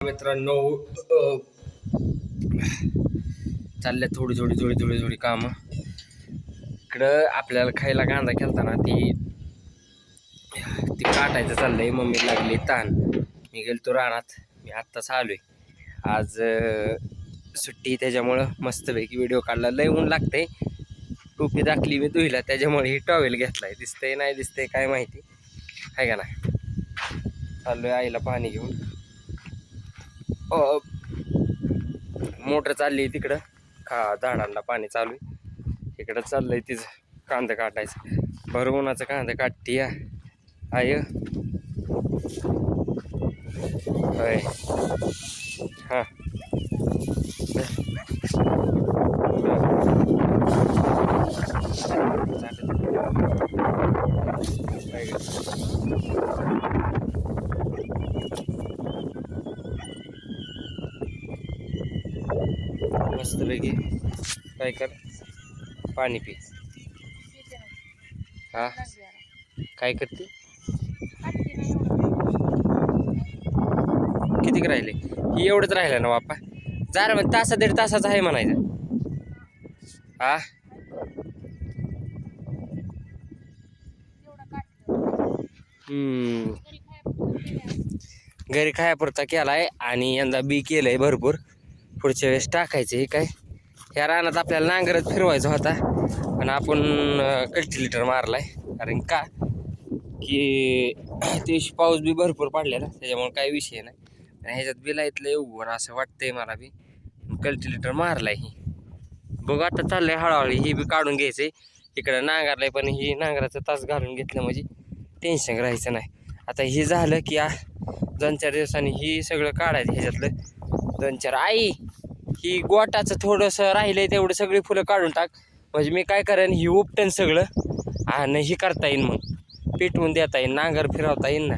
मित्रांनो चालल्या थोडी कामं. इकडं आपल्याला खायला कांदा केलता ना ती काटायचं चाललंय. मम्मी लागली ताण. मी गेलतो रानात. मी आत्ताच आलोय. आज सुट्टी त्याच्यामुळं मस्तपैकी व्हिडिओ काढला. लय ऊन लागतंय. टोपी दाखली मी धुईला त्याच्यामुळे ही टॉवेल घेतलाय. दिसतंय नाही दिसतंय काय माहिती आहे का नाही. चाललोय आईला पाणी घेऊन. मोटर चालली तिकडं झाडांना पाणी चालू आहे. इकडं चाललंय तिचं कांदा काटायचं. भर उन्हाचं कांदा काटती या आय होय. हां मस्तपैकी काय कर पाणी पी. हा काय करते किती राहिले ही एवढंच राहिलं ना बाप्पा. जरा मग तासा दीड तासाचा आहे म्हणायचं. हा घरी खायापुरता केलाय आणि यंदा बी केलंय भरपूर. पुढच्या वेळेस टाकायचं. हे काय ह्या रानात आपल्याला नांगरच फिरवायचा होता पण आपण कल्टिवेटर मारलाय. कारण का की दिवशी पाऊस बी भरपूर पडलेला त्याच्यामुळे काही विषय नाही. आणि ह्याच्यात बिला इथलं येऊ असं वाटतंय मला बी. कल्टिवेटर मारलाय. ही बघू आता चाललंय हळूहळू. ही बी काढून घ्यायचंय. इकडं नांगरलाय पण ही नांगराचं तास घालून घेतलं म्हणजे टेन्शन राहायचं नाही. आता हे झालं की 2-4 दिवसांनी ही सगळं काढायचं. ह्याच्यातलं 2-4 आई ही गोटाचं थोडंसं राहिलंय तेवढं सगळी फुलं काढून टाक. म्हणजे मी काय करेन ही उपटन सगळं आणि ही करता येईल. मग पेटवून देता येईल. नांगर फिरवता येईल ना.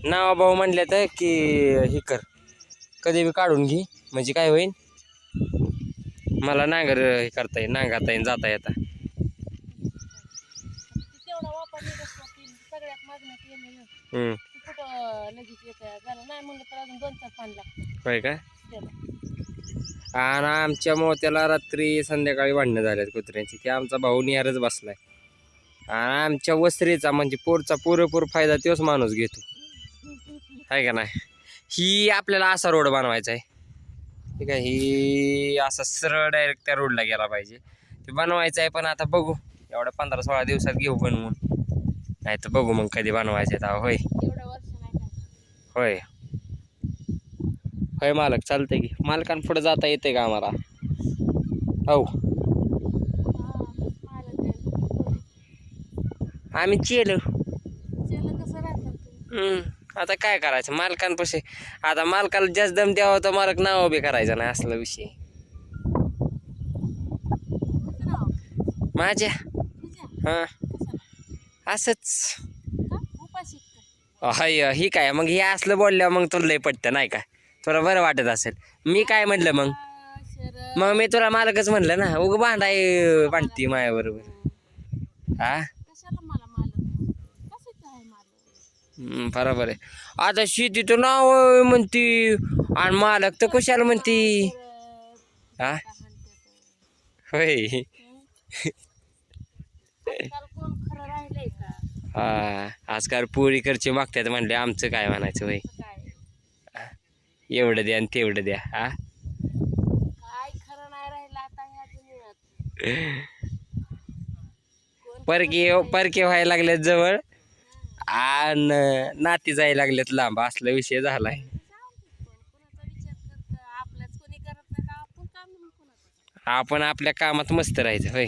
नावा भाऊ म्हणले तर की ही कर कधी बी काढून घे म्हणजे काय होईल मला नांगर हे करता येईल. नांगरता येईल जाता येता. होय का. आणि आमच्या मोत्याला रात्री संध्याकाळी भांडणं झाल्यात कुत्र्यांची. की आमचा भाऊ निहारच बसलाय आणि आमच्या वस्त्रीचा म्हणजे पोरचा पुरेपूर फायदा तोच माणूस घेतो आहे का नाही. ही आपल्याला असा रोड बनवायचा आहे. ठीक आहे. ही असा सरळ डायरेक्ट त्या रोडला गेला पाहिजे. ते बनवायचं आहे पण आता बघू एवढ्या 15-16 दिवसात घेऊ बनवून. नाही तर बघू मग कधी बनवायचं आहे. होय होय होय मालक चालतंय की. मालकान पुढे जाता येते का आम्हाला. हो आम्ही चेल. आता काय करायचं मालकांपाशी. आता मालकाला जास्त दम द्यावा तर मालक नाव बी करायचं नाही. असला विषय माझ्या. हां असंच हाय. ही काय मग हे असलं बोलल्यावर मग तुला लय पटतं नाही का. तुला बरं वाटत असेल. मी काय म्हटलं मग मी तुला मालकच म्हणलं ना. उग भांडती माया बरोबर. हा बरोबर आहे. आता शेतीचं नाव म्हणती आणि मालक तर कशाला म्हणती. हा होय हा आजकाल पोरी करचे मागतात म्हणले आमचं काय म्हणायचं. होय एवढं द्या आणि तेवढं द्या. हा परके व्हायला लागल्यात जवळ आणि नाती जायला लागल्यात लांब. असला विषय झालाय. आपण आपल्या कामात मस्त राहायचं. होय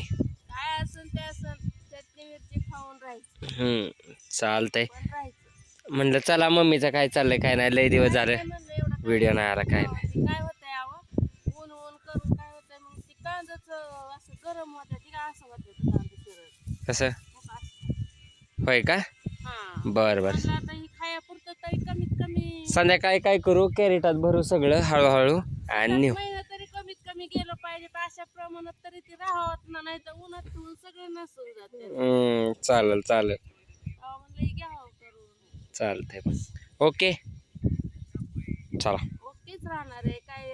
चालतंय. म्हणलं चला मम्मीचं काय चाललंय काय नाही. लय दिवस झालं व्हिडिओ नाही आला काय नाही. कसं होय का. बरं बरं संध्याकाळी काय करू कॅरेटात भरू सगळं हळूहळू आणि नेऊ. कमीत कमी गेलो पाहिजे अशा प्रमाणात तरी ते राहत नाही तर उन्हात ठेवून सगळं नसून जाते. चालेल चालतंय. ओके. चला ओकेच राहणार आहे काय